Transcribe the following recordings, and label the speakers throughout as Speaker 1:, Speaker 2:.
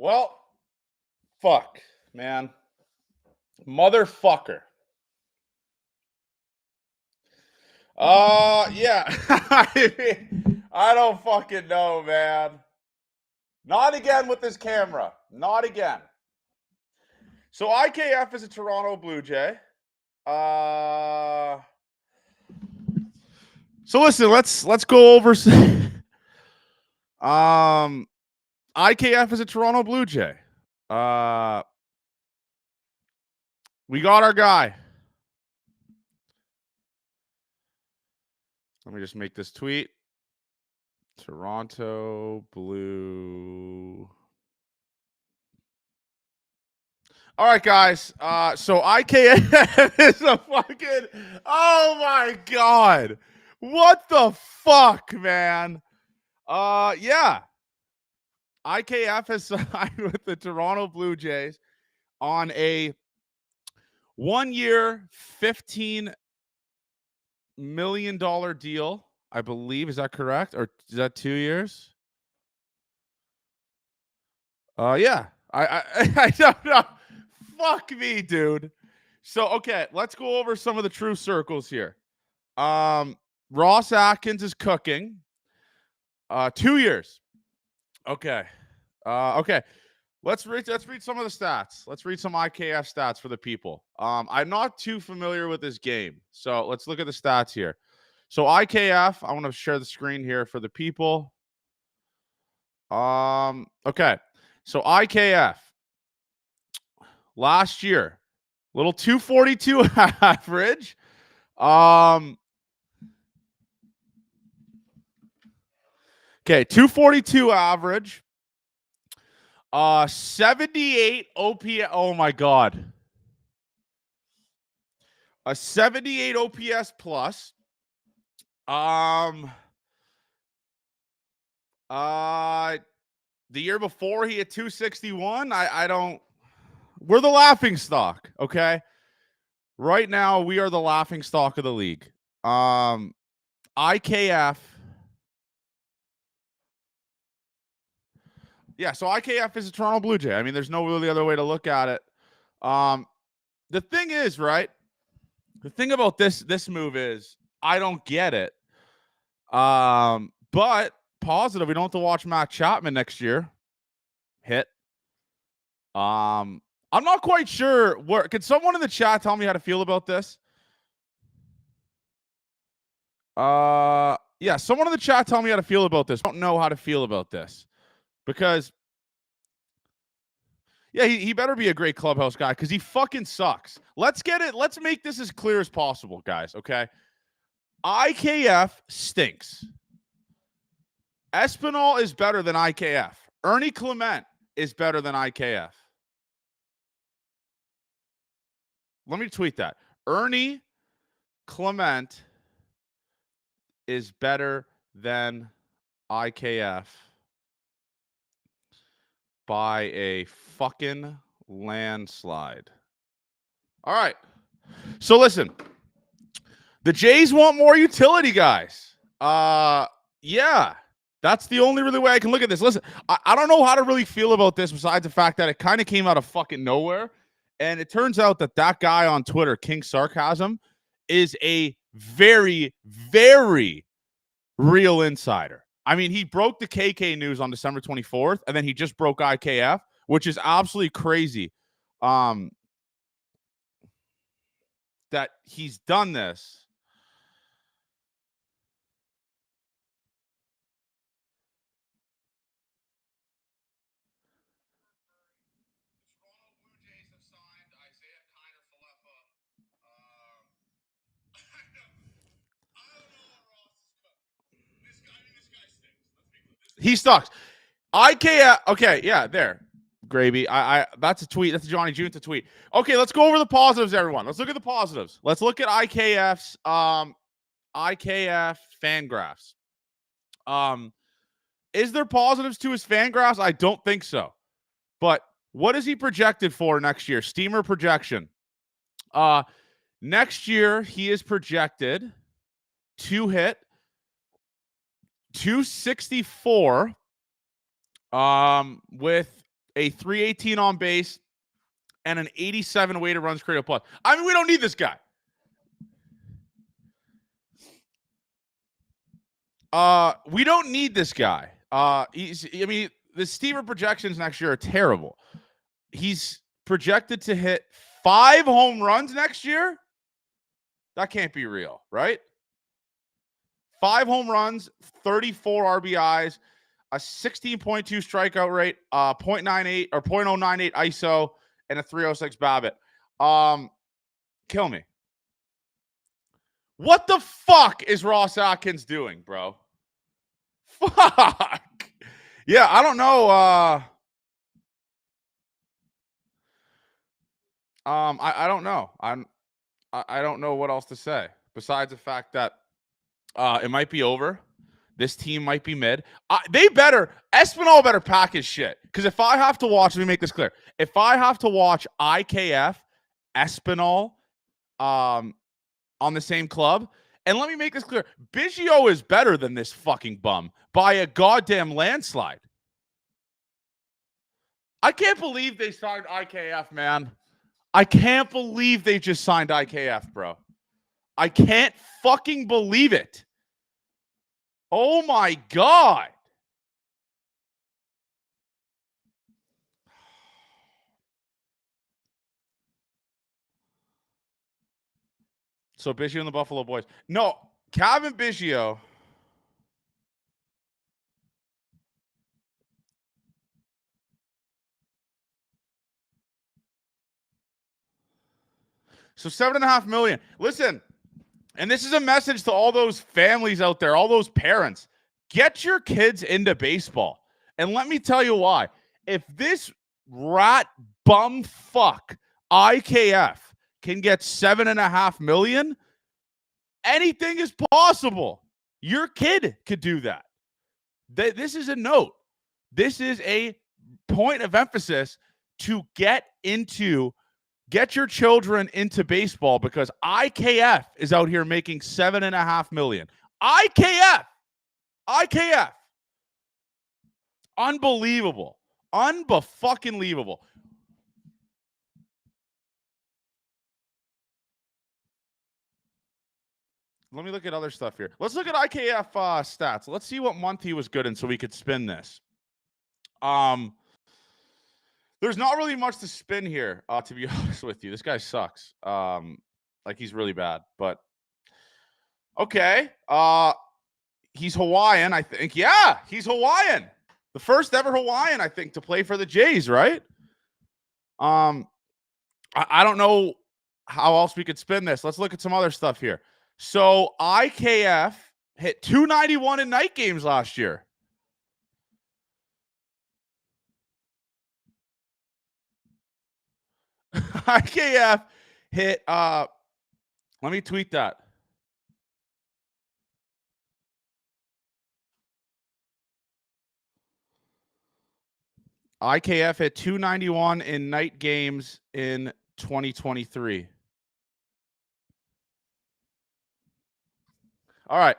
Speaker 1: Well, fuck, man. Motherfucker. Yeah. I don't fucking know, man. Not again with this camera. Not again. So IKF is a Toronto Blue Jay. So listen, let's go over IKF is a Toronto Blue Jay. We got our guy. Let me just make this tweet. Toronto Blue. All right, guys. So IKF is a fucking. Oh my god! What the fuck, man? Yeah. IKF has signed with the Toronto Blue Jays on a 1-year, $15 million deal. I believe. Is that correct? Or is that 2 years? Yeah. I don't know. Fuck me, dude. So, okay, let's go over some of the true circles here. Ross Atkins is cooking. 2 years. Okay. Okay. Let's read some of the stats. Let's read some IKF stats for the people. I'm not too familiar with this game, so let's look at the stats here. So IKF, I want to share the screen here for the people. Okay. So IKF last year, little 242 average. Okay, 242 average. 78 OPS. Oh my god. A 78 OPS plus. The year before he had 261. I don't. We're the laughing stock, okay? Right now, we are the laughing stock of the league. IKF. Yeah, so IKF is a Toronto Blue Jay. I mean, there's no really other way to look at it. The thing is, right? The thing about this move is I don't get it. But positive, we don't have to watch Matt Chapman next year. Hit. I'm not quite sure where. Can someone in the chat tell me how to feel about this? Yeah, someone in the chat tell me how to feel about this. I don't know how to feel about this because, yeah, he better be a great clubhouse guy because he fucking sucks. Let's get it. Let's make this as clear as possible, guys. Okay. IKF stinks. Espinal is better than IKF. Ernie Clement is better than IKF. Let me tweet that. Ernie Clement is better than IKF by a fucking landslide. All right. So listen, the Jays want more utility guys. Yeah. That's the only really way I can look at this. Listen, I don't know how to really feel about this besides the fact that it kind of came out of fucking nowhere. And it turns out that guy on Twitter, King Sarcasm, is a very, very real insider. I mean, he broke the KK news on December 24th, and then he just broke IKF, which is absolutely crazy. That he's done this. He sucks. IKF. Okay, yeah, there. Gravy. That's a tweet. That's a Johnny Junta tweet. Okay, let's go over the positives, everyone. Let's look at the positives. Let's look at IKF's IKF fan graphs. Is there positives to his fan graphs? I don't think so. But what is he projected for next year? Steamer projection. Next year he is projected to hit 264 with a 318 on base, and an 87 weighted runs created plus. I mean, we don't need this guy. We don't need this guy. The Stever projections next year are terrible. He's projected to hit 5 home runs next year. That can't be real, right? 5 home runs, 34 RBIs, a 16.2 strikeout rate, 0.98 or 0.098 ISO, and a 306 BABIP. Kill me. What the fuck is Ross Atkins doing, bro? Fuck. Yeah, I don't know. I don't know. I don't know what else to say besides the fact that it might be over. This team might be mid. Espinal better pack his shit. Because if I have to watch, let me make this clear. If I have to watch IKF, Espinal, on the same club, and let me make this clear, Biggio is better than this fucking bum by a goddamn landslide. I can't believe they signed IKF, man. I can't believe they just signed IKF, bro. I can't fucking believe it. Oh my God. So Biggio and the Buffalo Boys. No, Calvin Biggio. So $7.5 million. Listen, and this is a message to all those families out there, all those parents. Get your kids into baseball. And let me tell you why. If this rat bum fuck IKF can get $7.5 million, anything is possible. Your kid could do that. This is a note. This is a point of emphasis to get your children into baseball, because IKF is out here making $7.5 million. IKF. Unbelievable. Unfucking-lievable. Let me look at other stuff here. Let's look at IKF stats. Let's see what month he was good in so we could spin this. There's not really much to spin here, to be honest with you. This guy sucks. Like, he's really bad. But, okay. He's Hawaiian, I think. Yeah, he's Hawaiian. The first ever Hawaiian, I think, to play for the Jays, right? I don't know how else we could spin this. Let's look at some other stuff here. So IKF hit 291 in night games last year. IKF hit, let me tweet that. IKF hit 291 in night games in 2023. All right.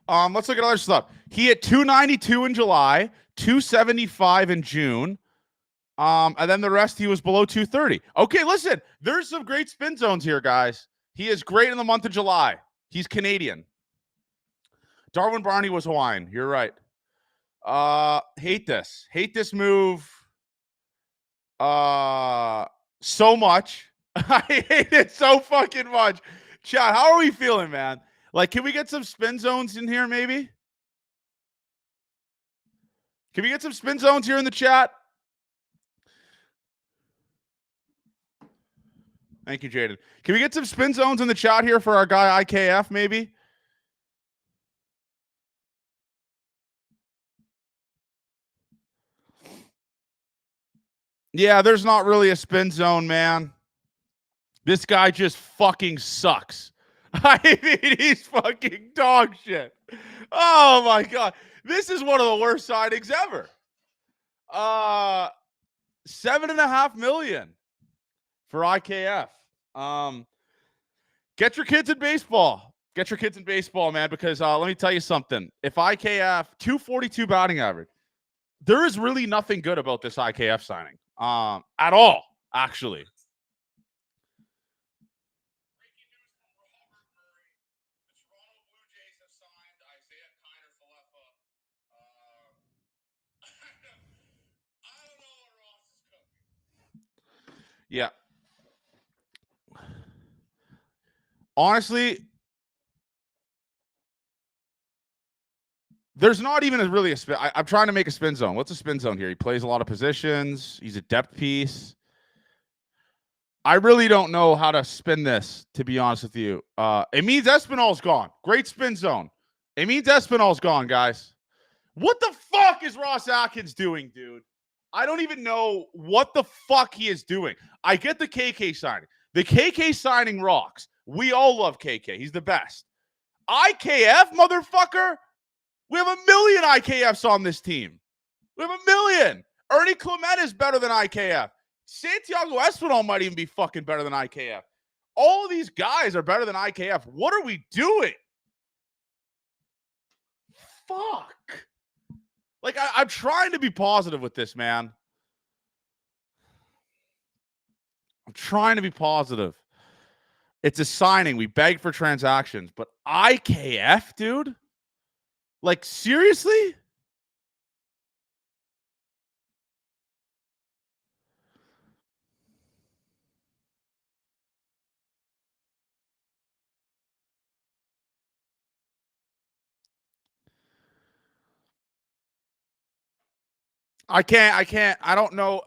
Speaker 1: Let's look at other stuff. He hit 292 in July, 275 in June. And then the rest, he was below 230. Okay, listen, there's some great spin zones here, guys. He is great in the month of July. He's Canadian. Darwin Barney was Hawaiian. You're right. Hate this move so much. I hate it so fucking much. Chad, how are we feeling, man? Like, can we get some spin zones in here, maybe? Can we get some spin zones here in the chat? Thank you, Jaden. Can we get some spin zones in the chat here for our guy IKF, maybe? Yeah, there's not really a spin zone, man. This guy just fucking sucks. I mean, he's fucking dog shit. Oh, my God. This is one of the worst signings ever. $7.5 million for IKF. Get your kids in baseball. Get your kids in baseball, man, because let me tell you something. If IKF, 242 batting average, there is really nothing good about this IKF signing. at all, actually. Yeah. Honestly, there's not even really a spin. I'm trying to make a spin zone. What's a spin zone here? He plays a lot of positions. He's a depth piece. I really don't know how to spin this, to be honest with you. It means Espinal's gone. Great spin zone. It means Espinal's gone, guys. What the fuck is Ross Atkins doing, dude? I don't even know what the fuck he is doing. I get the KK signing. The KK signing rocks. We all love KK. He's the best. IKF, motherfucker? We have a million IKFs on this team. We have a million. Ernie Clement is better than IKF. Santiago Espinal might even be fucking better than IKF. All of these guys are better than IKF. What are we doing? Fuck. Like, I'm trying to be positive with this, man. I'm trying to be positive. It's a signing. We beg for transactions. But IKF, dude? Like, seriously? I can't. I don't know.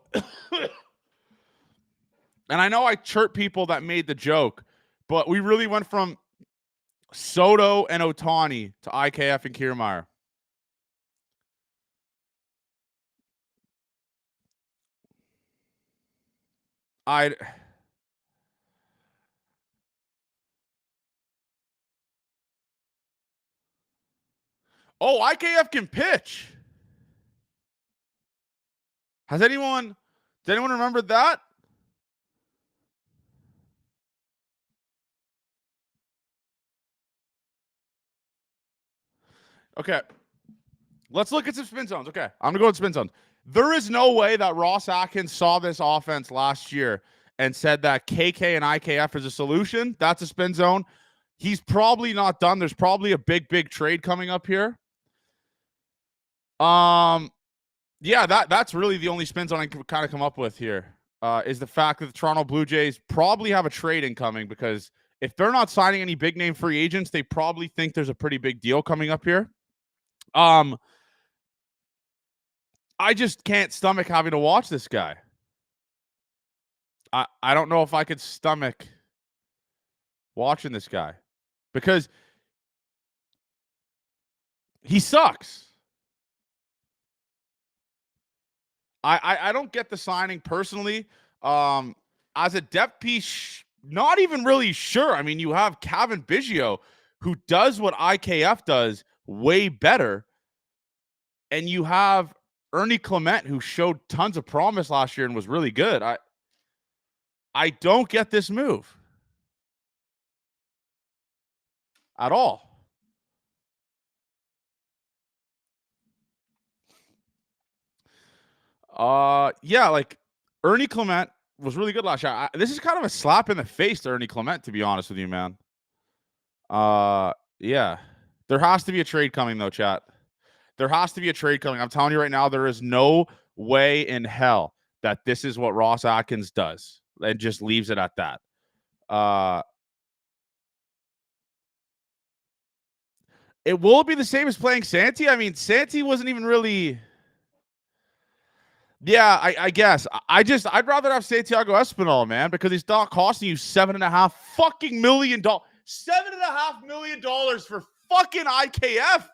Speaker 1: And I know I chirp people that made the joke, but we really went from Soto and Ohtani to IKF and Kiermaier. IKF can pitch. Does anyone remember that? Okay. Let's look at some spin zones. Okay. I'm going to go with spin zones. There is no way that Ross Atkins saw this offense last year and said that KK and IKF is a solution. That's a spin zone. He's probably not done. There's probably a big trade coming up here. Yeah, that's really the only spin zone I can kind of come up with here. Is the fact that the Toronto Blue Jays probably have a trade incoming, because if they're not signing any big name free agents, they probably think there's a pretty big deal coming up here. I just can't stomach having to watch this guy. I don't know if I could stomach watching this guy, because he sucks. I don't get the signing personally. As a depth piece, not even really sure. I mean, you have Cavan Biggio, who does what IKF does way better, and you have Ernie Clement, who showed tons of promise last year and was really good. I don't get this move at all. Yeah, like Ernie Clement was really good last year. This is kind of a slap in the face to Ernie Clement, to be honest with you, man. Yeah. There has to be a trade coming, though, chat. There has to be a trade coming. I'm telling you right now, there is no way in hell that this is what Ross Atkins does and just leaves it at that. It will be the same as playing Santi. I mean, Santi wasn't even really. Yeah, I guess. I'd rather have Santiago Espinal, man, because he's not costing you $7.5 fucking million. $7.5 million for fucking IKF.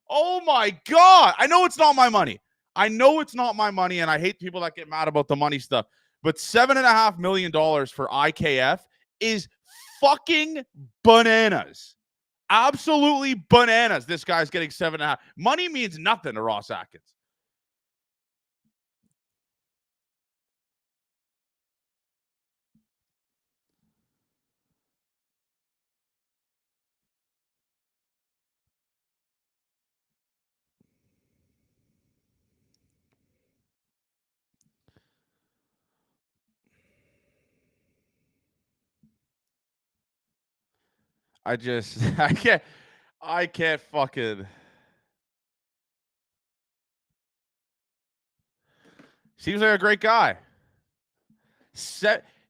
Speaker 1: Oh my God. I know it's not my money. And I hate people that get mad about the money stuff. But $7.5 million for IKF is fucking bananas. Absolutely bananas. This guy's getting 7.5. Money means nothing to Ross Atkins. I can't fucking. Seems like a great guy.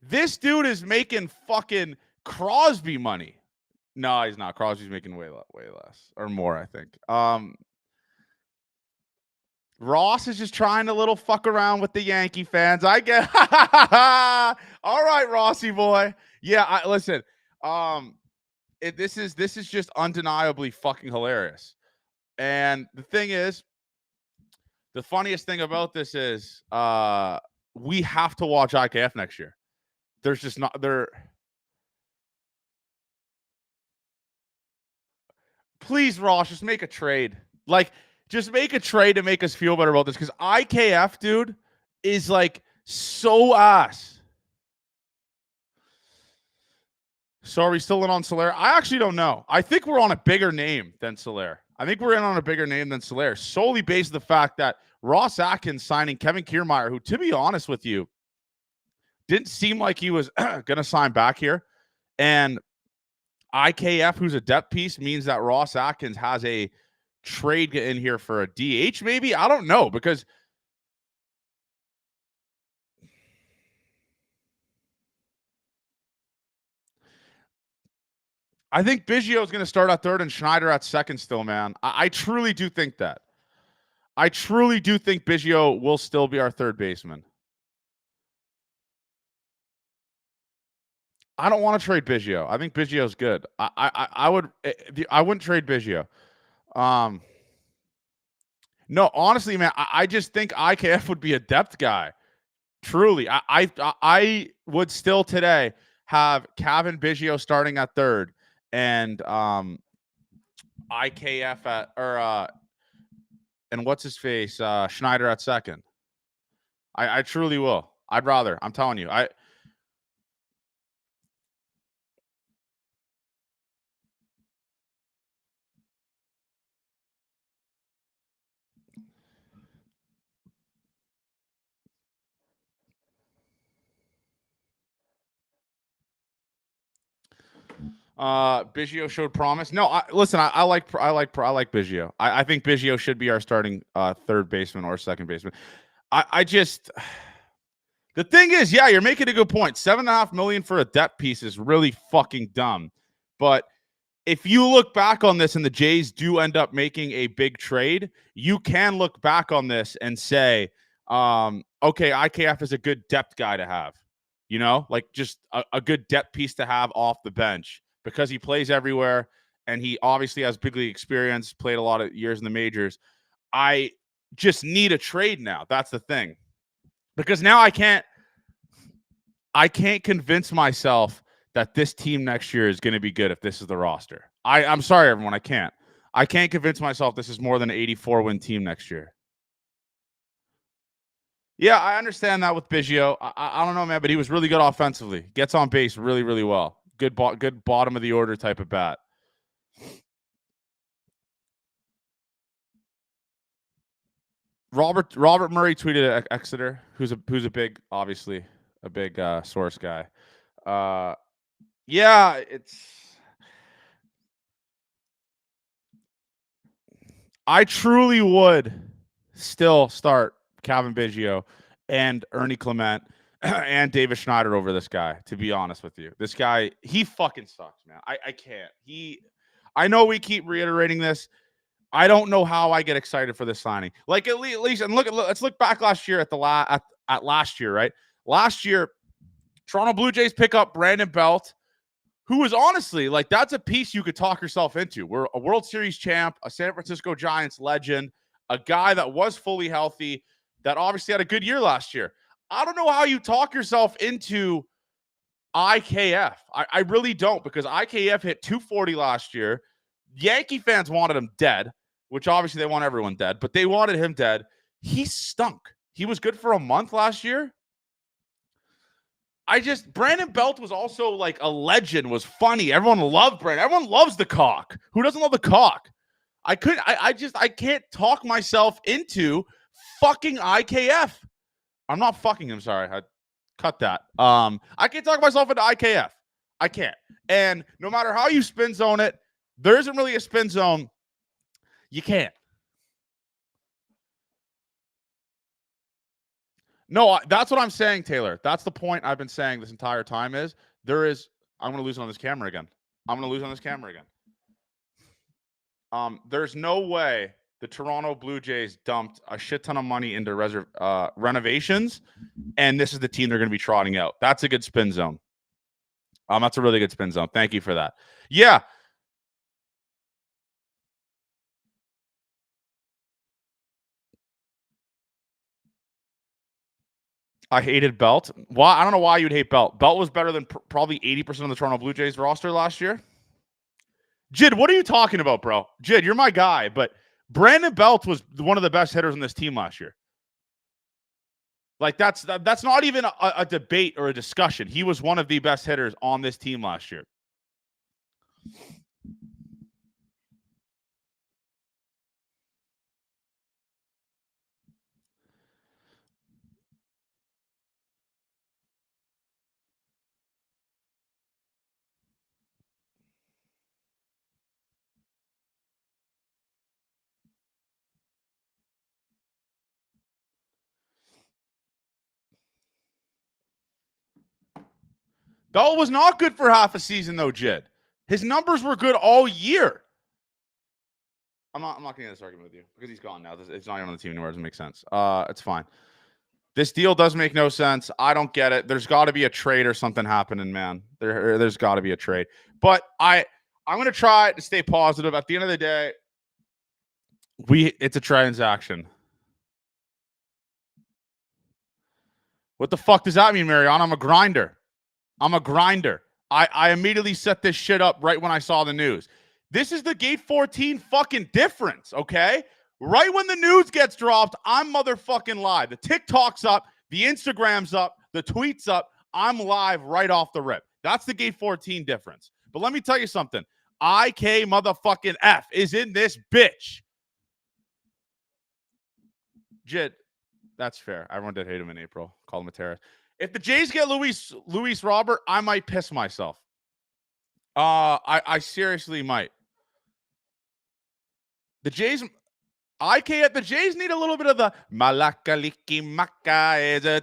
Speaker 1: This dude is making fucking Crosby money. No, he's not. Crosby's making way less or more, I think. Ross is just trying to little fuck around with the Yankee fans. I get. All right, Rossi boy. Yeah, listen. This is just undeniably fucking hilarious. And the thing is, the funniest thing about this is, we have to watch IKF next year. There's just not there. Please, Ross, just make a trade. Like, just make a trade to make us feel better about this, because IKF, dude, is like so ass. So are we still in on Soler? I actually don't know. I think we're on a bigger name than Soler. I think we're in on a bigger name than Soler, solely based on the fact that Ross Atkins signing Kevin Kiermaier, who, to be honest with you, didn't seem like he was going to sign back here. And IKF, who's a depth piece, means that Ross Atkins has a trade in here for a DH, maybe? I don't know, because I think Biggio is going to start at third and Schneider at second still, man. I truly do think that. I truly do think Biggio will still be our third baseman. I don't want to trade Biggio. I think Biggio's good. I wouldn't trade Biggio. No, honestly, man, I just think IKF would be a depth guy. Truly, I would still today have Cavan Biggio starting at third and IKF at and what's his face Schneider at second. I truly will. I'd rather. I'm telling you. Biggio showed promise. No, listen. I like Biggio. I think Biggio should be our starting third baseman or second baseman. I just the thing is, yeah, you're making a good point. $7.5 million for a depth piece is really fucking dumb. But if you look back on this and the Jays do end up making a big trade, you can look back on this and say, okay, IKF is a good depth guy to have. You know, like just a good depth piece to have off the bench, because he plays everywhere and he obviously has big league experience, played a lot of years in the majors. I just need a trade now. That's the thing. Because now I can't convince myself that this team next year is going to be good if this is the roster. I'm sorry, everyone. I can't convince myself this is more than an 84-win team next year. Yeah, I understand that with Biggio. I don't know, man, but he was really good offensively. Gets on base really, really well. Good bottom of the order type of bat. Robert Murray tweeted at Exeter, who's a big, obviously a big source guy. Yeah, I truly would still start Cavan Biggio and Ernie Clement and David Schneider over this guy, to be honest with you. This guy, he fucking sucks, man. I can't. I know we keep reiterating this. I don't know how I get excited for this signing. Like at least, and let's look back last year at last year, right? Last year, Toronto Blue Jays pick up Brandon Belt, who is honestly, like, that's a piece you could talk yourself into. We're a World Series champ, a San Francisco Giants legend, a guy that was fully healthy, that obviously had a good year last year. I don't know how you talk yourself into IKF. I really don't, because IKF hit 240 last year. Yankee fans wanted him dead, which obviously they want everyone dead, but they wanted him dead. He stunk. He was good for a month last year. Brandon Belt was also like a legend, was funny. Everyone loved Brandon. Everyone loves the cock. Who doesn't love the cock? I can't talk myself into fucking IKF. I'm not fucking him. Sorry. I cut that. I can't talk myself into IKF. I can't. And no matter how you spin zone it, there isn't really a spin zone. You can't. No, that's what I'm saying, Taylor. That's the point I've been saying this entire time is I'm going to lose on this camera again. There's no way the Toronto Blue Jays dumped a shit ton of money into renovations, and this is the team they're going to be trotting out. That's a good spin zone. That's a really good spin zone. Thank you for that. Yeah. I hated Belt. Why? I don't know why you'd hate Belt. Belt was better than probably 80% of the Toronto Blue Jays roster last year. Jid, what are you talking about, bro? Jid, you're my guy, but Brandon Belt was one of the best hitters on this team last year. Like that's not even a debate or a discussion. He was one of the best hitters on this team last year. Bell was not good for half a season, though, Jid. His numbers were good all year. I'm not getting into this argument with you because he's gone now. It's not even on the team anymore. It doesn't make sense. It's fine. This deal does make no sense. I don't get it. There's got to be a trade or something happening, man. There's got to be a trade. But I'm going to try to stay positive. At the end of the day, it's a transaction. What the fuck does that mean, Mariana? I'm a grinder. I immediately set this shit up right when I saw the news. This is the Gate 14 fucking difference, okay? Right when the news gets dropped, I'm motherfucking live. The TikTok's up, the Instagram's up, the tweet's up. I'm live right off the rip. That's the Gate 14 difference. But let me tell you something. IK motherfucking F is in this bitch. Jid, that's fair. Everyone did hate him in April. Call him a terrorist. If the Jays get Luis Robert, I might piss myself. I seriously might. The Jays, IK at the Jays need a little bit of the Malakaliki Maka is a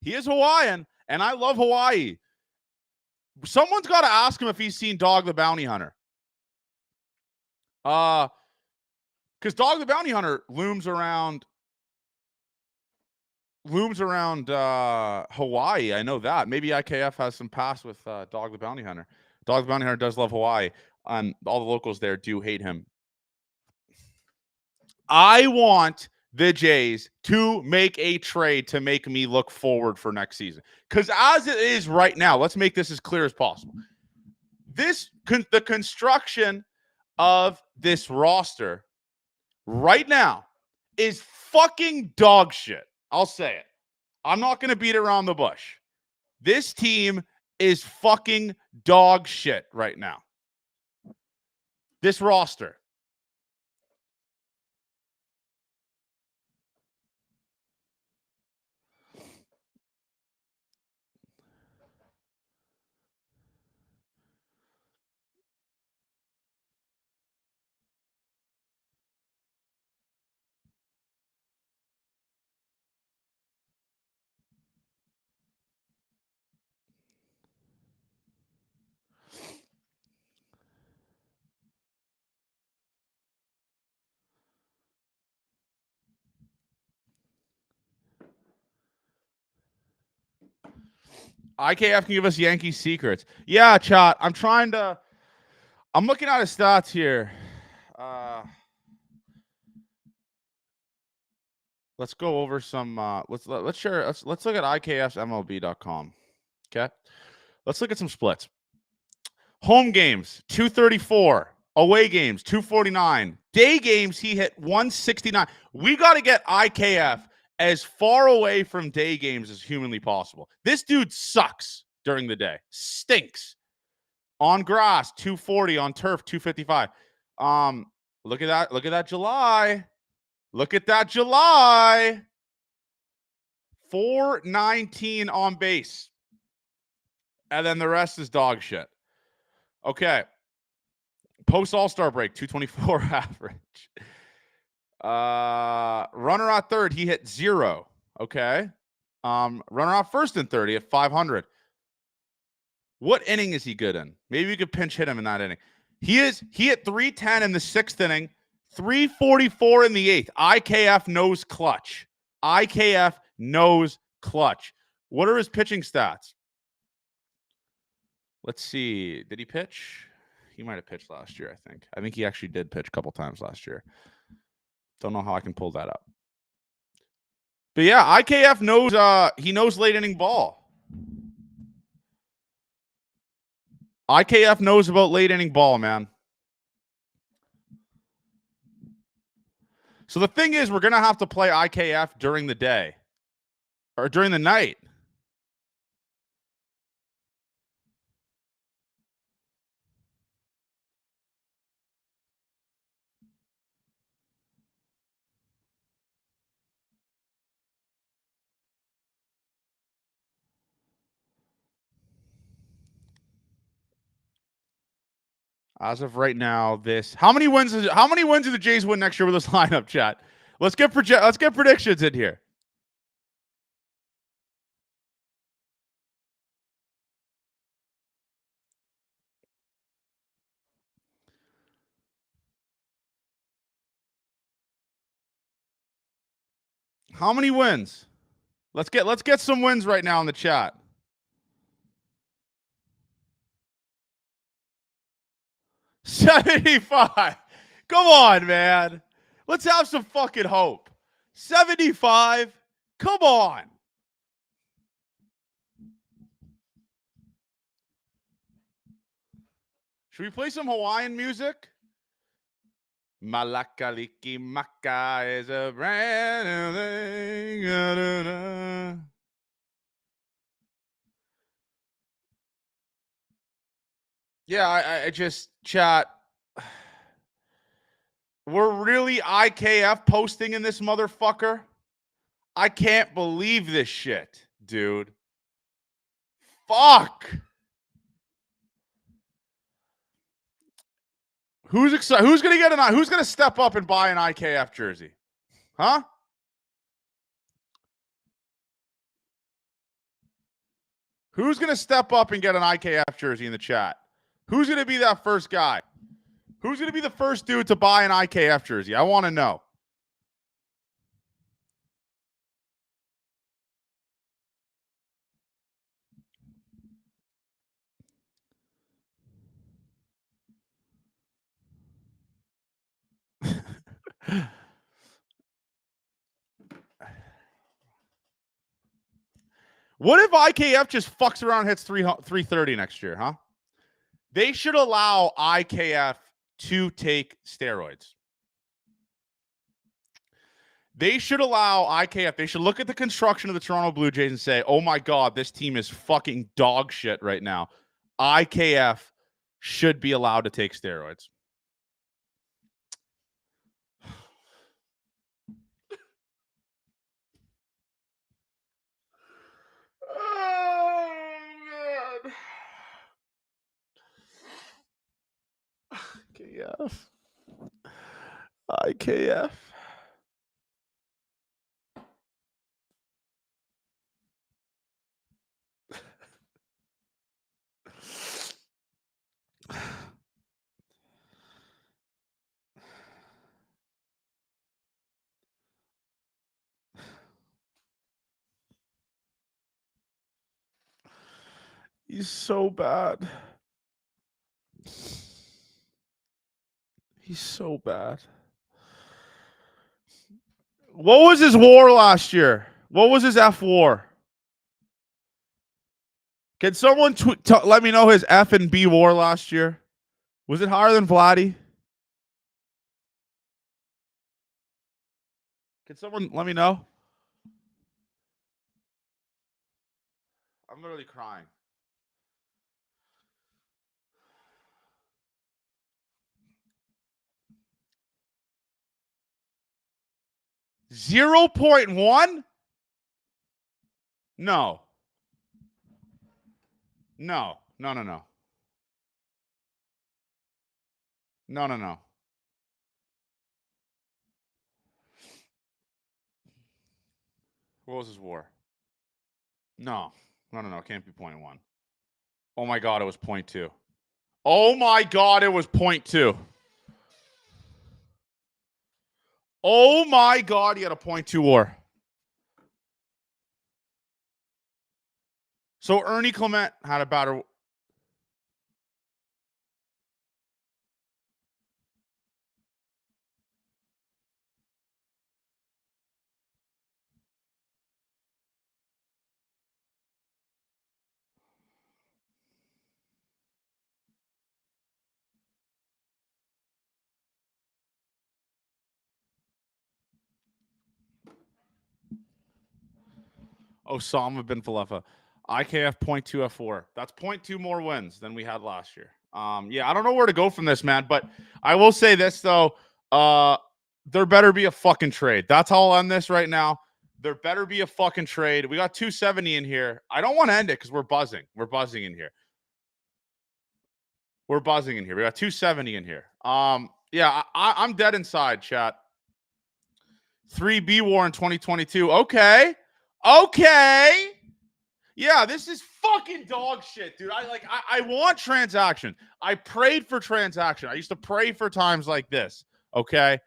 Speaker 1: he is Hawaiian, and I love Hawaii. Someone's got to ask him if he's seen Dog the Bounty Hunter. Because Dog the Bounty Hunter looms around Hawaii. I know that. Maybe IKF has some past with Dog the Bounty Hunter. Dog the Bounty Hunter does love Hawaii. All the locals there do hate him. I want the Jays to make a trade to make me look forward for next season. Because as it is right now, let's make this as clear as possible. The construction of this roster right now is fucking dog shit. I'll say it. I'm not going to beat around the bush. This team is fucking dog shit right now. This roster. IKF can give us Yankee secrets. Yeah, chat. I'm looking at his stats here. Let's go over some. Let's look at IKFsMLB.com. Okay, let's look at some splits. Home games 234, away games 249, day games he hit 169. We got to get IKF as far away from day games as humanly possible. This dude sucks during the day, stinks. On grass 240, on turf 255. Look at that July. Look at that July. 419 on base. And then the rest is dog shit. Okay. Post All-Star break, 224 average. Runner at third, he hit 0. Okay. Runner at first and 30 at 500. What inning is he good in? Maybe we could pinch hit him in that inning. He hit 310 in the 6th inning, 344 in the 8th. IKF knows clutch. IKF knows clutch. What are his pitching stats? Let's see. Did he pitch? He might have pitched last year, I think. I think he actually did pitch a couple times last year. Don't know how I can pull that up. But yeah, IKF knows he knows late inning ball. IKF knows about late inning ball, man. So the thing is, we're going to have to play IKF during the day or during the night. As of right now, how many wins do the Jays win next year with this lineup, chat? Let's get predictions in here. How many wins? Let's get some wins right now in the chat. $75. Come on, man. Let's have some fucking hope. $75. Come on. Should we play some Hawaiian music? Malakaliki Maka is a brand new thing. Da-da-da. Yeah, I just chat. We're really IKF posting in this motherfucker. I can't believe this shit, dude. Fuck. Who's excited? Who's gonna step up and buy an IKF jersey? Huh? Who's gonna step up and get an IKF jersey in the chat? Who's gonna be that first guy? Who's gonna be the first dude to buy an IKF jersey? I want to know. What if IKF just fucks around and hits 330 next year, huh? They should allow IKF to take steroids. They should allow IKF. They should look at the construction of the Toronto Blue Jays and say, oh my God, this team is fucking dog shit right now. IKF should be allowed to take steroids. Oh, man. IKF. He's so bad. He's so bad. What was his WAR last year? What was his F WAR? Can someone let me know his F and B WAR last year? Was it higher than Vladdy? Can someone let me know? I'm literally crying. $0.1? No. No. No, no, no. No, no, no. What was his war? No. No, no, no. It can't be 0.1. Oh my God, it was 0.2. Oh my God, it was 0.2. Oh my God, he had a 0.2 war. So Ernie Clement had a better. Osama bin Falefa. IKF 0.2 F4. That's 0.2 more wins than we had last year. Yeah, I don't know where to go from this, man. But I will say this though. There better be a fucking trade. That's how I'll end this right now. There better be a fucking trade. We got 270 in here. I don't want to end it because we're buzzing. We're buzzing in here. We're buzzing in here. We got 270 in here. Yeah, I'm dead inside, chat. 3B war in 2022. Okay. Okay. Yeah, this is fucking dog shit, dude. I want transaction. I prayed for transaction. I used to pray for times like this. Okay.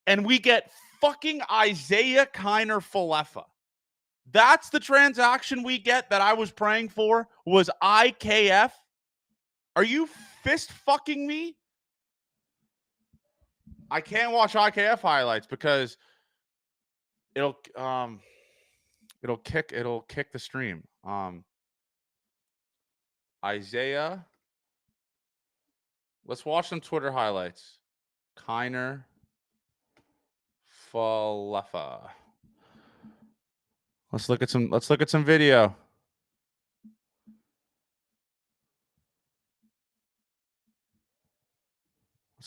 Speaker 1: And we get fucking Isaiah Kiner Falefa. That's the transaction we get that I was praying for was IKF. Are you fist fucking me? I can't watch IKF highlights because it'll kick the stream. Isaiah. Let's watch some Twitter highlights. Kiner Falefa. Let's look at some video.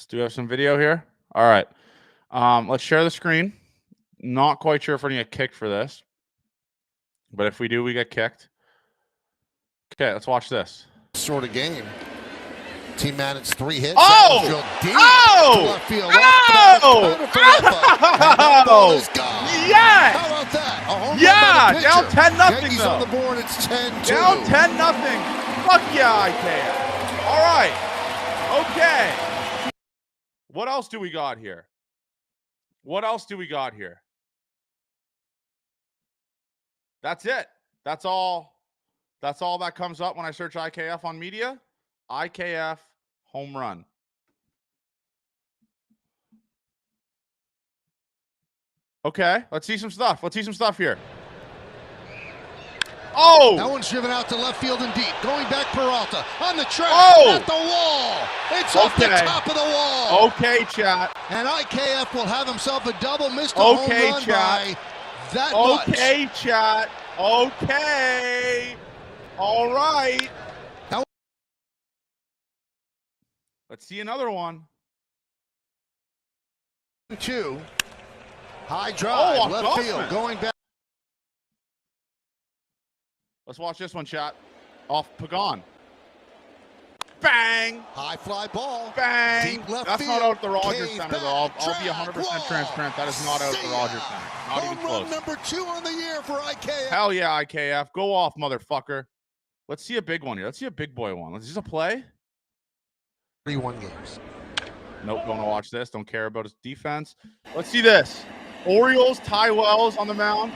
Speaker 1: Do we have some video here? All right. Let's share the screen. Not quite sure if we're going to get kicked for this. But if we do, we get kicked. Okay, let's watch this.
Speaker 2: Sort of game. Team managed 3 hits.
Speaker 1: Oh!
Speaker 2: Deep
Speaker 1: Oh!
Speaker 2: To left field.
Speaker 1: Oh! Oh! Yes!
Speaker 2: How about that? A home
Speaker 1: yeah!
Speaker 2: run by the
Speaker 1: Down 10-0
Speaker 2: Yankees
Speaker 1: though.
Speaker 2: On the board, it's 10-2.
Speaker 1: Down 10-0. Fuck yeah, I can. All right. Okay. What else do we got here? What else do we got here? That's it. That's all. That's all that comes up when I search IKF on media. IKF home run. Okay, let's see some stuff. Let's see some stuff here. Oh!
Speaker 2: That one's driven out to left field and deep. Going back Peralta on the track.
Speaker 1: Oh!
Speaker 2: At the wall. It's off the top of the wall.
Speaker 1: Okay, chat.
Speaker 2: And IKF will have himself a double. Missed a
Speaker 1: okay,
Speaker 2: home run
Speaker 1: chat.
Speaker 2: by that
Speaker 1: okay,
Speaker 2: much.
Speaker 1: Chat. Okay. All right. Let's see another one.
Speaker 2: 2. High drive, left
Speaker 1: Hoffman.
Speaker 2: field, going back.
Speaker 1: Let's watch this one, chat. Off Pagan. Bang!
Speaker 2: High fly ball.
Speaker 1: Bang!
Speaker 2: Deep left
Speaker 1: That's
Speaker 2: field.
Speaker 1: not out at the Rogers
Speaker 2: Cave
Speaker 1: Center, though. I'll be
Speaker 2: back,
Speaker 1: 100% transparent. That is not out at the Rogers Center. Not even
Speaker 2: Home
Speaker 1: close.
Speaker 2: run number 2 on the year for IKF.
Speaker 1: Hell yeah, IKF. Go off, motherfucker. Let's see a big one here. Let's see a big boy one. Is this a play?
Speaker 2: 31 games.
Speaker 1: Nope, don't want to watch this. Don't care about his defense. Let's see this. Orioles, Ty Wells on the mound.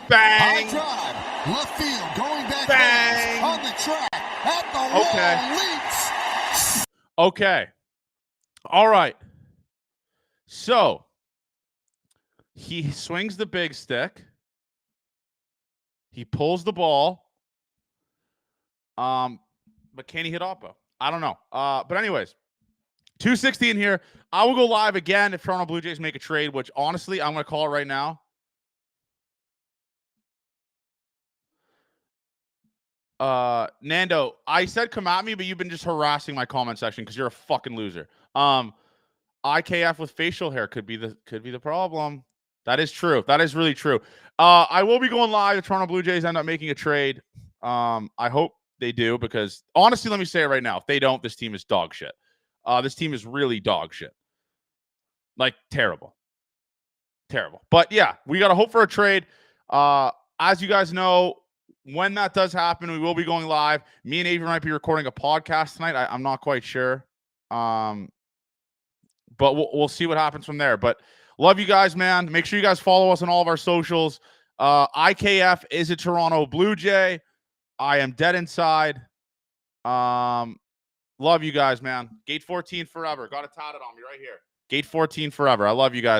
Speaker 1: Bang!
Speaker 2: High drive, left field, going back.
Speaker 1: Bang!
Speaker 2: On the track, at the wall, leaps.
Speaker 1: Okay. All right. So he swings the big stick. He pulls the ball. But can he hit Oppo? I don't know. But anyways, 260 in here. I will go live again if Toronto Blue Jays make a trade, which honestly, I'm going to call it right now. Nando, I said come at me, but you've been just harassing my comment section because you're a fucking loser. IKF with facial hair could be the problem. That is true. That is really true. I will be going live. The Toronto Blue Jays end up making a trade. I hope they do, because honestly, let me say it right now. If they don't, this team is dog shit. This team is really dog shit. Like, terrible. Terrible. But yeah, we got to hope for a trade. As you guys know, when that does happen, we will be going live. Me and Avery might be recording a podcast tonight. I'm not quite sure. But we'll see what happens from there. But love you guys, man. Make sure you guys follow us on all of our socials. IKF is a Toronto Blue Jay. I am dead inside. Love you guys, man. Gate 14 forever. Got it tatted on me right here. Gate 14 forever. I love you guys.